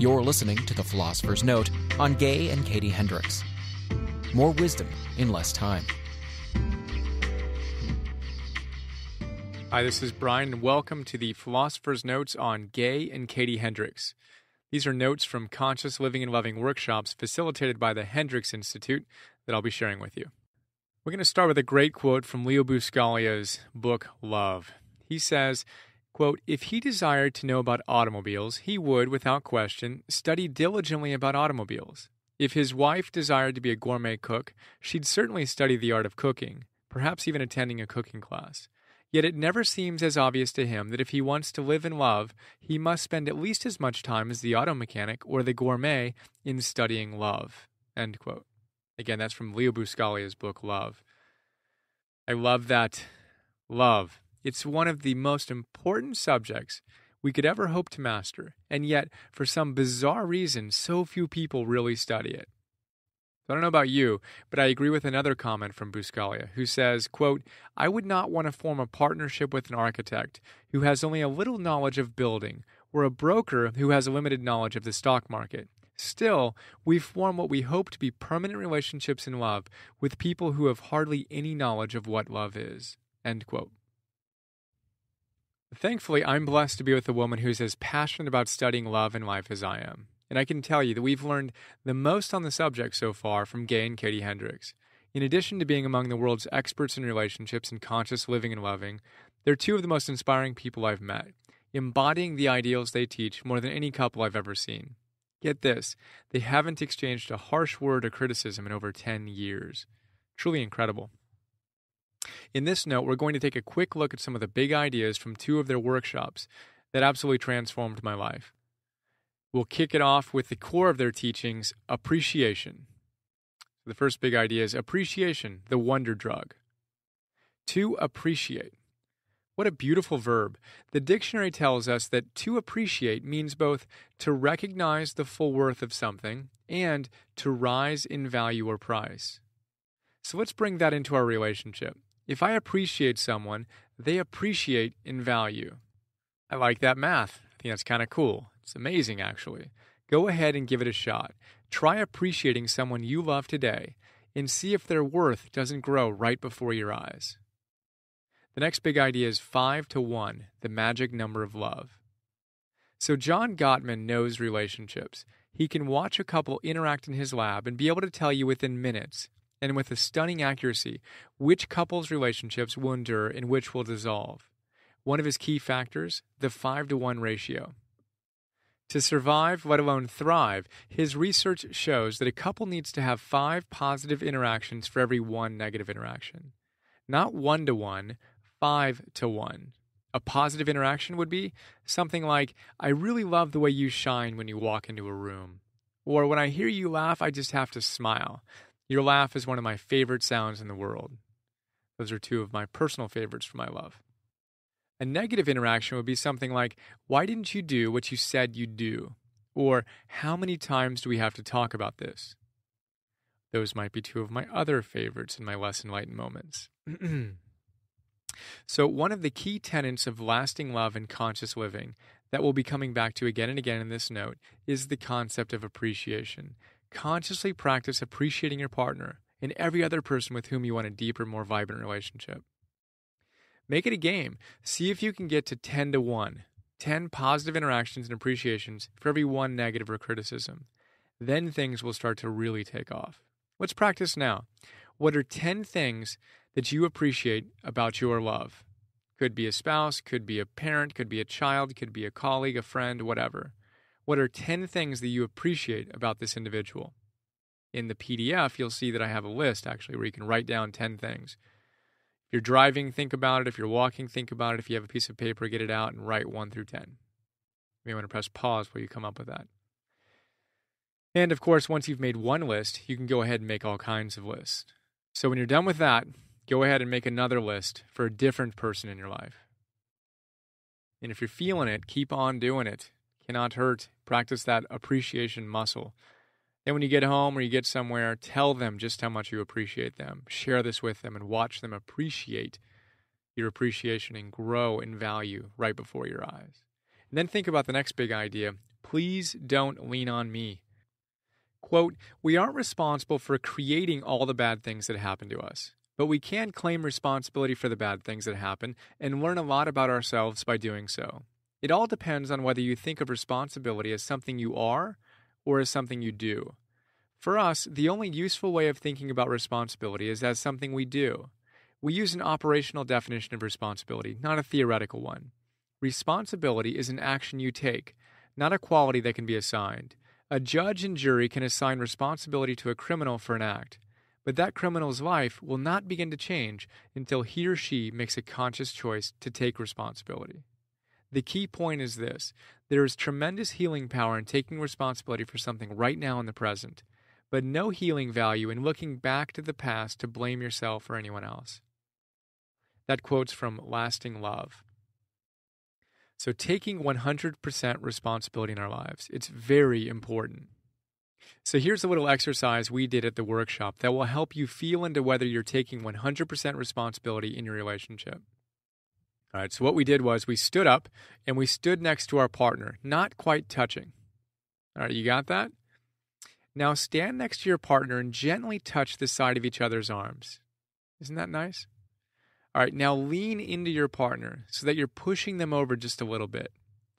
You're listening to The Philosopher's Note on Gay and Katie Hendricks. More wisdom in less time. Hi, this is Brian, and welcome to the Philosopher's Notes on Gay and Katie Hendricks. These are notes from Conscious Living and Loving workshops facilitated by the Hendricks Institute that I'll be sharing with you. We're going to start with a great quote from Leo Buscaglia's book, Love. He says, quote, "If he desired to know about automobiles, he would, without question, study diligently about automobiles. If his wife desired to be a gourmet cook, she'd certainly study the art of cooking, perhaps even attending a cooking class. Yet it never seems as obvious to him that if he wants to live in love, he must spend at least as much time as the auto mechanic or the gourmet in studying love." End quote. Again, that's from Leo Buscaglia's book, Love. I love that. Love. It's one of the most important subjects we could ever hope to master, and yet, for some bizarre reason, so few people really study it. I don't know about you, but I agree with another comment from Buscaglia, who says, quote, "I would not want to form a partnership with an architect who has only a little knowledge of building, or a broker who has a limited knowledge of the stock market. Still, we form what we hope to be permanent relationships in love with people who have hardly any knowledge of what love is." End quote. Thankfully, I'm blessed to be with a woman who's as passionate about studying love and life as I am. And I can tell you that we've learned the most on the subject so far from Gay and Katie Hendricks. In addition to being among the world's experts in relationships and conscious living and loving, they're two of the most inspiring people I've met, embodying the ideals they teach more than any couple I've ever seen. Get this, they haven't exchanged a harsh word or criticism in over 10 years. Truly incredible. In this note, we're going to take a quick look at some of the big ideas from two of their workshops that absolutely transformed my life. We'll kick it off with the core of their teachings, appreciation. The first big idea is appreciation, the wonder drug. To appreciate. What a beautiful verb. The dictionary tells us that to appreciate means both to recognize the full worth of something and to rise in value or price. So let's bring that into our relationship. If I appreciate someone, they appreciate in value. I like that math. I think that's kind of cool. It's amazing, actually. Go ahead and give it a shot. Try appreciating someone you love today and see if their worth doesn't grow right before your eyes. The next big idea is 5 to 1, the magic number of love. So John Gottman knows relationships. He can watch a couple interact in his lab and be able to tell you within minutes, and with a stunning accuracy, which couples' relationships will endure and which will dissolve. One of his key factors, the 5 to 1 ratio. To survive, let alone thrive, his research shows that a couple needs to have 5 positive interactions for every 1 negative interaction. Not 1 to 1, 5 to 1. A positive interaction would be something like, "I really love the way you shine when you walk into a room." Or, "When I hear you laugh, I just have to smile. Your laugh is one of my favorite sounds in the world." Those are two of my personal favorites for my love. A negative interaction would be something like, "Why didn't you do what you said you'd do?" Or, "How many times do we have to talk about this?" Those might be two of my other favorites in my less enlightened moments. So one of the key tenets of lasting love and conscious living that we'll be coming back to again and again in this note is the concept of appreciation. Consciously practice appreciating your partner and every other person with whom you want a deeper, more vibrant relationship. Make it a game. See if you can get to 10 to 1. 10 positive interactions and appreciations for every 1 negative or criticism. Then things will start to really take off. Let's practice now. What are 10 things that you appreciate about your love? Could be a spouse, could be a parent, could be a child, could be a colleague, a friend, whatever. What are 10 things that you appreciate about this individual? In the PDF, you'll see that I have a list, actually, where you can write down 10 things. If you're driving, think about it. If you're walking, think about it. If you have a piece of paper, get it out and write 1 through 10. You may want to press pause while you come up with that. And, of course, once you've made one list, you can go ahead and make all kinds of lists. So when you're done with that, go ahead and make another list for a different person in your life. And if you're feeling it, keep on doing it. Cannot hurt. Practice that appreciation muscle. And when you get home or you get somewhere, tell them just how much you appreciate them. Share this with them and watch them appreciate your appreciation and grow in value right before your eyes. And then think about the next big idea, Please don't lean on me. Quote, we aren't responsible for creating all the bad things that happen to us, but we can claim responsibility for the bad things that happen and learn a lot about ourselves by doing so. It all depends on whether you think of responsibility as something you are or as something you do. For us, the only useful way of thinking about responsibility is as something we do. We use an operational definition of responsibility, not a theoretical one. Responsibility is an action you take, not a quality that can be assigned. A judge and jury can assign responsibility to a criminal for an act, but that criminal's life will not begin to change until he or she makes a conscious choice to take responsibility. The key point is this: there is tremendous healing power in taking responsibility for something right now in the present, but no healing value in looking back to the past to blame yourself or anyone else. That quote's from Lasting Love. So taking 100% responsibility in our lives, it's very important. So here's a little exercise we did at the workshop that will help you feel into whether you're taking 100% responsibility in your relationship. All right, so what we did was we stood up and we stood next to our partner, not quite touching. All right, you got that? Now stand next to your partner and gently touch the side of each other's arms. Isn't that nice? All right, now lean into your partner so that you're pushing them over just a little bit.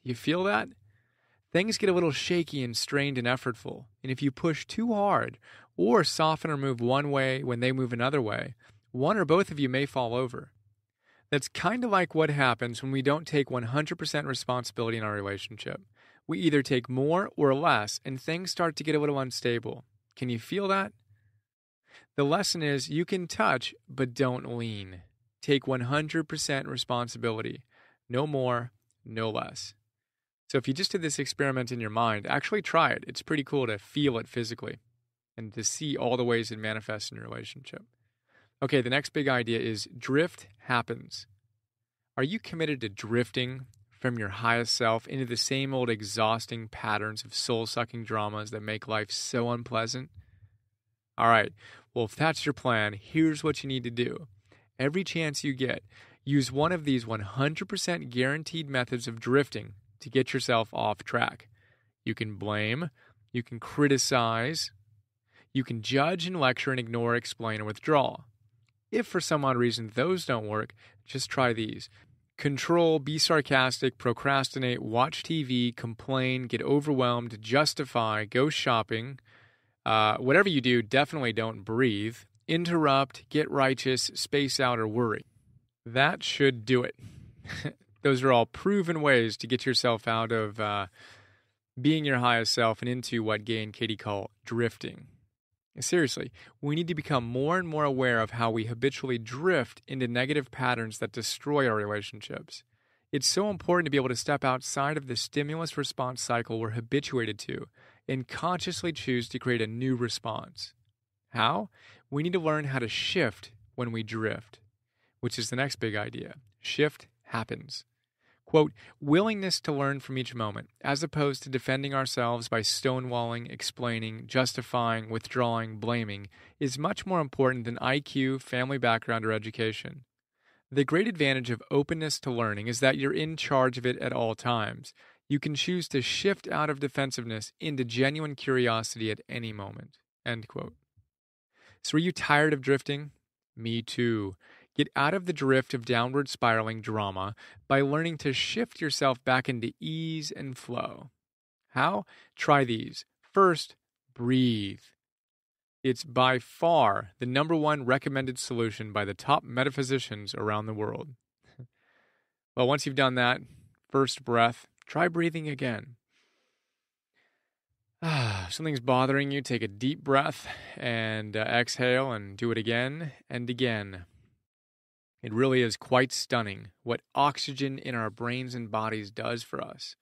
You feel that? Things get a little shaky and strained and effortful, and if you push too hard or soften or move one way when they move another way, one or both of you may fall over. That's kind of like what happens when we don't take 100% responsibility in our relationship. We either take more or less, and things start to get a little unstable. Can you feel that? The lesson is you can touch, but don't lean. Take 100% responsibility. No more, no less. So if you just did this experiment in your mind, actually try it. It's pretty cool to feel it physically and to see all the ways it manifests in your relationship. Okay, the next big idea is drift happens. Are you committed to drifting from your highest self into the same old exhausting patterns of soul-sucking dramas that make life so unpleasant? All right, well, if that's your plan, here's what you need to do. Every chance you get, use one of these 100% guaranteed methods of drifting to get yourself off track. You can blame, you can criticize, you can judge and lecture and ignore, explain, or withdraw. If for some odd reason those don't work, just try these. Control, be sarcastic, procrastinate, watch TV, complain, get overwhelmed, justify, go shopping. Whatever you do, definitely don't breathe. Interrupt, get righteous, space out, or worry. That should do it. Those are all proven ways to get yourself out of being your highest self and into what Gay and Katie call drifting. Seriously, we need to become more and more aware of how we habitually drift into negative patterns that destroy our relationships. It's so important to be able to step outside of the stimulus response cycle we're habituated to and consciously choose to create a new response. How? We need to learn how to shift when we drift, which is the next big idea. Shift happens. Quote, willingness to learn from each moment, as opposed to defending ourselves by stonewalling, explaining, justifying, withdrawing, blaming, is much more important than IQ, family background, or education. The great advantage of openness to learning is that you're in charge of it at all times. You can choose to shift out of defensiveness into genuine curiosity at any moment. End quote. So are you tired of drifting? Me too. Get out of the drift of downward spiraling drama by learning to shift yourself back into ease and flow. How? Try these. First, breathe. It's by far the number one recommended solution by the top metaphysicians around the world. Well, once you've done that, first breath, try breathing again. If something's bothering you, take a deep breath and exhale and do it again and again. It really is quite stunning what oxygen in our brains and bodies does for us.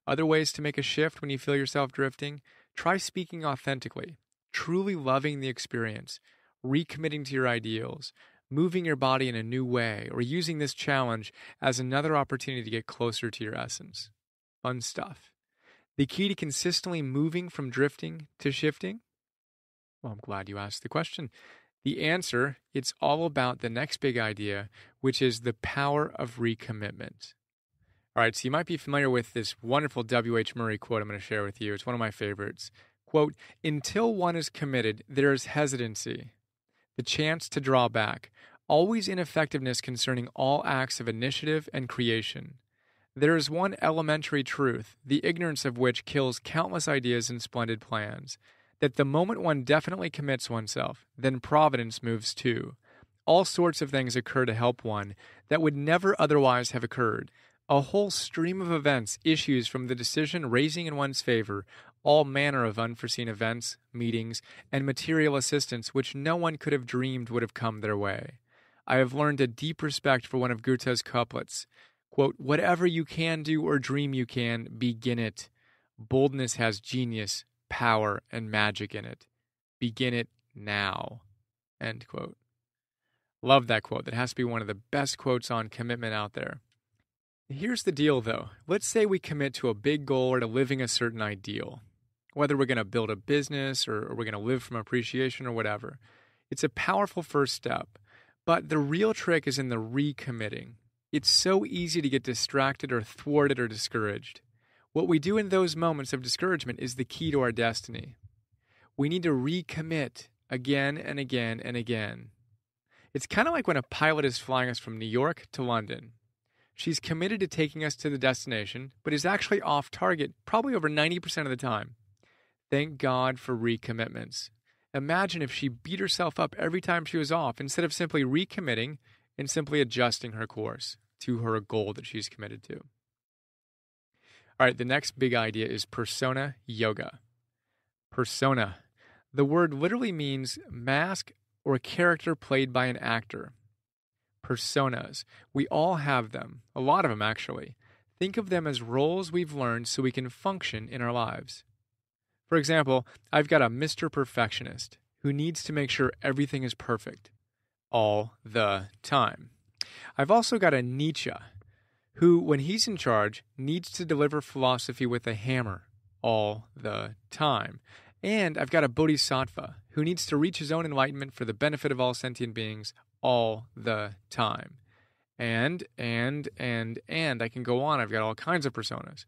Other ways to make a shift when you feel yourself drifting? Try speaking authentically, truly loving the experience, recommitting to your ideals, moving your body in a new way, or using this challenge as another opportunity to get closer to your essence. Fun stuff. The key to consistently moving from drifting to shifting? Well, I'm glad you asked the question. The answer, it's all about the next big idea, which is the power of recommitment. All right, so you might be familiar with this wonderful W.H. Murray quote I'm going to share with you. It's one of my favorites. Quote, "Until one is committed, there is hesitancy, the chance to draw back, always ineffectiveness concerning all acts of initiative and creation. There is one elementary truth, the ignorance of which kills countless ideas and splendid plans, that the moment one definitely commits oneself, then Providence moves too. All sorts of things occur to help one that would never otherwise have occurred. A whole stream of events issues from the decision raising in one's favor all manner of unforeseen events, meetings, and material assistance which no one could have dreamed would have come their way. I have learned a deep respect for one of Goethe's couplets. Quote, whatever you can do or dream you can, begin it. Boldness has genius, power, and magic in it. Begin it now. End quote. Love that quote. That has to be one of the best quotes on commitment out there. Here's the deal, though. Let's say we commit to a big goal or to living a certain ideal. Whether we're going to build a business or we're going to live from appreciation or whatever. It's a powerful first step. But the real trick is in the recommitting. It's so easy to get distracted or thwarted or discouraged. What we do in those moments of discouragement is the key to our destiny. We need to recommit again and again and again. It's kind of like when a pilot is flying us from New York to London. She's committed to taking us to the destination, but is actually off target probably over 90% of the time. Thank God for recommitments. Imagine if she beat herself up every time she was off instead of simply recommitting and simply adjusting her course to her goal that she's committed to. All right, the next big idea is persona yoga. Persona. The word literally means mask or a character played by an actor. Personas. We all have them, a lot of them actually. Think of them as roles we've learned so we can function in our lives. For example, I've got a Mr. Perfectionist who needs to make sure everything is perfect all the time. I've also got a Nietzsche who, when he's in charge, needs to deliver philosophy with a hammer all the time. And I've got a Bodhisattva who needs to reach his own enlightenment for the benefit of all sentient beings all the time. And I can go on. I've got all kinds of personas.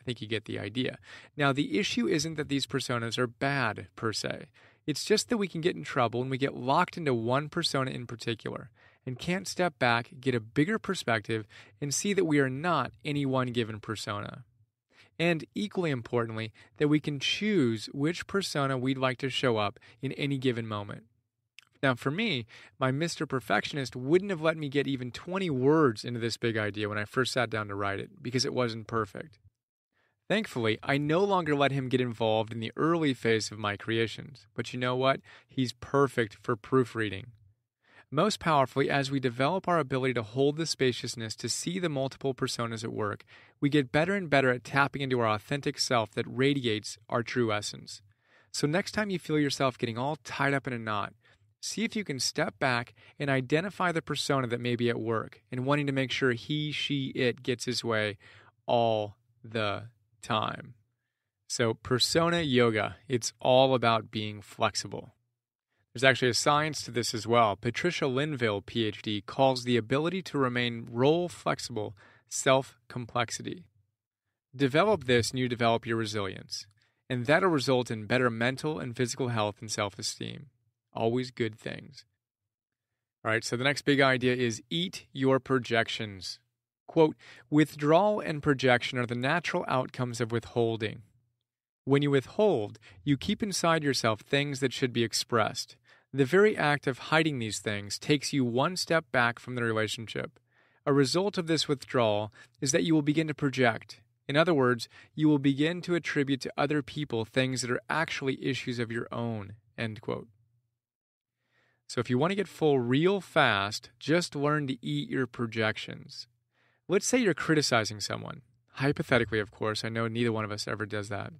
I think you get the idea. Now, the issue isn't that these personas are bad, per se. It's just that we can get in trouble when we get locked into one persona in particular and can't step back, get a bigger perspective, and see that we are not any one given persona. And equally importantly, that we can choose which persona we'd like to show up in any given moment. Now, for me, my Mr. Perfectionist wouldn't have let me get even 20 words into this big idea when I first sat down to write it because it wasn't perfect. Thankfully, I no longer let him get involved in the early phase of my creations. But you know what? He's perfect for proofreading. Most powerfully, as we develop our ability to hold the spaciousness to see the multiple personas at work, we get better and better at tapping into our authentic self that radiates our true essence. So next time you feel yourself getting all tied up in a knot, see if you can step back and identify the persona that may be at work and wanting to make sure he, she, it gets his way all the time. So persona yoga, it's all about being flexible. There's actually a science to this as well. Patricia Linville, PhD, calls the ability to remain role flexible self-complexity. Develop this and you develop your resilience. And that'll result in better mental and physical health and self-esteem. Always good things. All right, so the next big idea is eat your projections. Quote, withdrawal and projection are the natural outcomes of withholding. When you withhold, you keep inside yourself things that should be expressed. The very act of hiding these things takes you one step back from the relationship. A result of this withdrawal is that you will begin to project. In other words, you will begin to attribute to other people things that are actually issues of your own. End quote. So if you want to get full real fast, just learn to eat your projections. Let's say you're criticizing someone. Hypothetically, of course. I know neither one of us ever does that.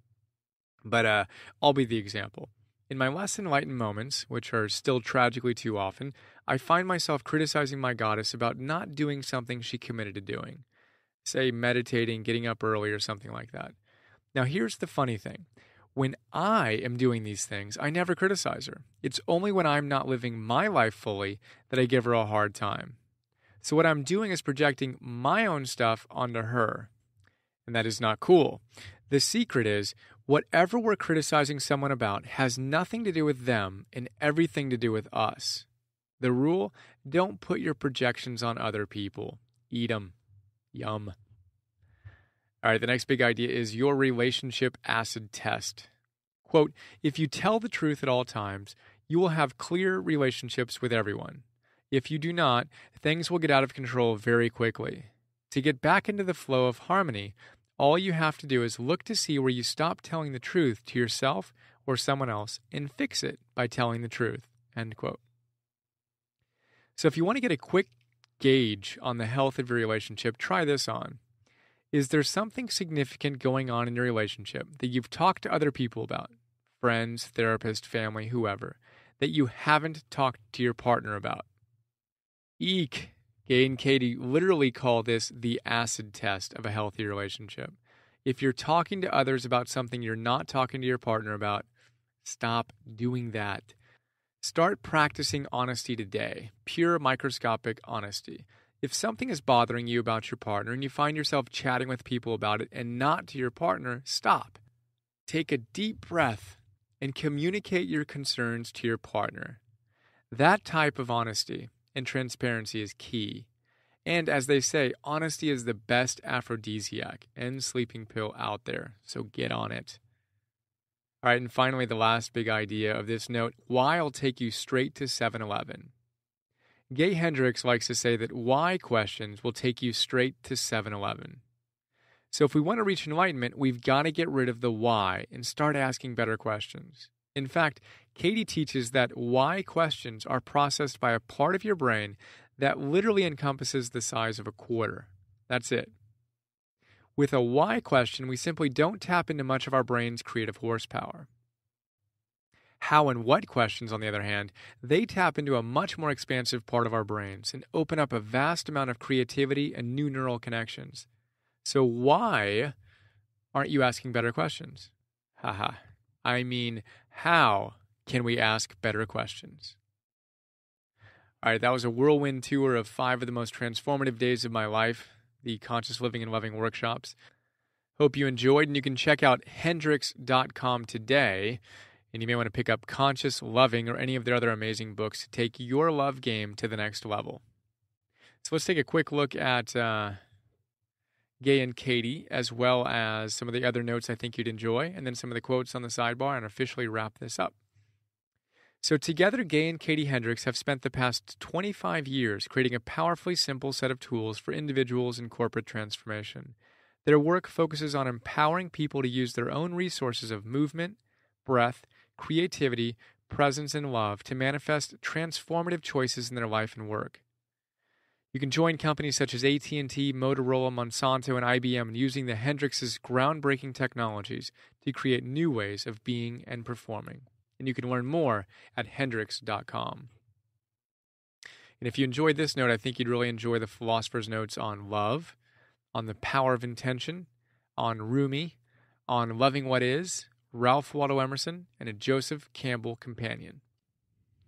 But I'll be the example. In my less enlightened moments, which are still tragically too often, I find myself criticizing my goddess about not doing something she committed to doing. Say meditating, getting up early, or something like that. Now here's the funny thing. When I am doing these things, I never criticize her. It's only when I'm not living my life fully that I give her a hard time. So what I'm doing is projecting my own stuff onto her. And that is not cool. The secret is, whatever we're criticizing someone about has nothing to do with them and everything to do with us. The rule, don't put your projections on other people. Eat 'em. Yum. All right, the next big idea is your relationship acid test. Quote, if you tell the truth at all times, you will have clear relationships with everyone. If you do not, things will get out of control very quickly. To get back into the flow of harmony, all you have to do is look to see where you stop telling the truth to yourself or someone else and fix it by telling the truth. End quote. So if you want to get a quick gauge on the health of your relationship, try this on. Is there something significant going on in your relationship that you've talked to other people about, friends, therapist, family, whoever, that you haven't talked to your partner about? Eek! Gay and Katie literally call this the acid test of a healthy relationship. If you're talking to others about something you're not talking to your partner about, stop doing that. Start practicing honesty today, pure microscopic honesty. If something is bothering you about your partner and you find yourself chatting with people about it and not to your partner, stop. Take a deep breath and communicate your concerns to your partner. That type of honesty and transparency is key. And as they say, honesty is the best aphrodisiac and sleeping pill out there, so get on it. All right, and finally, the last big idea of this note, why will take you straight to 7-Eleven. Gay Hendricks likes to say that why questions will take you straight to 7-Eleven. So if we want to reach enlightenment, we've got to get rid of the why and start asking better questions. In fact, Katie teaches that why questions are processed by a part of your brain that literally encompasses the size of a quarter. That's it. With a why question, we simply don't tap into much of our brain's creative horsepower. How and what questions, on the other hand, they tap into a much more expansive part of our brains and open up a vast amount of creativity and new neural connections. So why aren't you asking better questions? Haha. I mean, how can we ask better questions? All right, that was a whirlwind tour of 5 of the most transformative days of my life, the Conscious Living and Loving workshops. Hope you enjoyed, and you can check out hendricks.com today, and you may want to pick up Conscious Loving or any of their other amazing books to take your love game to the next level. So let's take a quick look at Gay and Katie, as well as some of the other notes I think you'd enjoy, and then some of the quotes on the sidebar, and officially wrap this up. So together, Gay and Katie Hendricks have spent the past 25 years creating a powerfully simple set of tools for individuals in corporate transformation. Their work focuses on empowering people to use their own resources of movement, breath, creativity, presence, and love to manifest transformative choices in their life and work. You can join companies such as AT&T, Motorola, Monsanto, and IBM using the Hendricks' groundbreaking technologies to create new ways of being and performing. And you can learn more at hendricks.com. And if you enjoyed this note, I think you'd really enjoy the philosopher's notes on love, on the power of intention, on Rumi, on loving what is, Ralph Waldo Emerson, and a Joseph Campbell companion.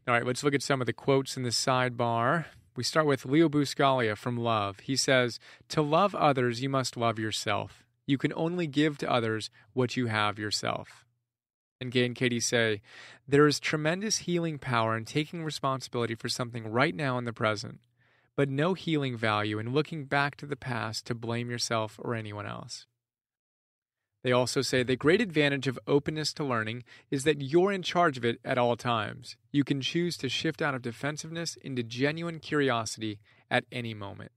All right, let's look at some of the quotes in the sidebar. We start with Leo Buscaglia from Love. He says, "To love others, you must love yourself. You can only give to others what you have yourself." And Gay and Katie say, "There is tremendous healing power in taking responsibility for something right now in the present, but no healing value in looking back to the past to blame yourself or anyone else." They also say the great advantage of openness to learning is that you're in charge of it at all times. You can choose to shift out of defensiveness into genuine curiosity at any moment.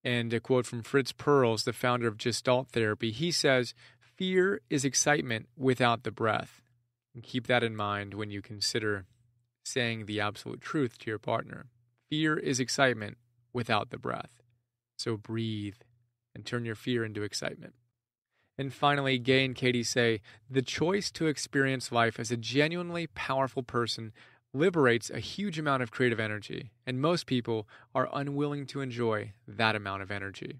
And a quote from Fritz Perls, the founder of Gestalt therapy, he says, "Fear is excitement without the breath." And keep that in mind when you consider saying the absolute truth to your partner. Fear is excitement without the breath. So breathe and turn your fear into excitement. And finally, Gay and Katie say, the choice to experience life as a genuinely powerful person liberates a huge amount of creative energy, and most people are unwilling to enjoy that amount of energy.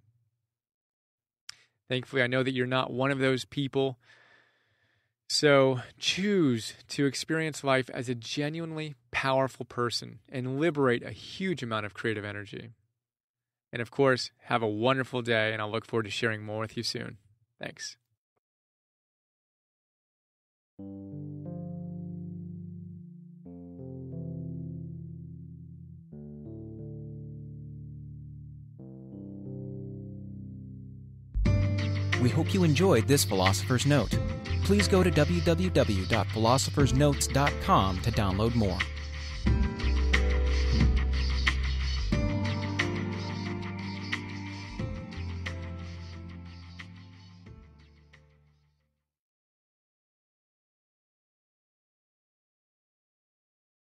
Thankfully, I know that you're not one of those people, so choose to experience life as a genuinely powerful person and liberate a huge amount of creative energy. And of course, have a wonderful day, and I'll look forward to sharing more with you soon. Thanks. We hope you enjoyed this Philosopher's Note. Please go to www.philosophersnotes.com to download more.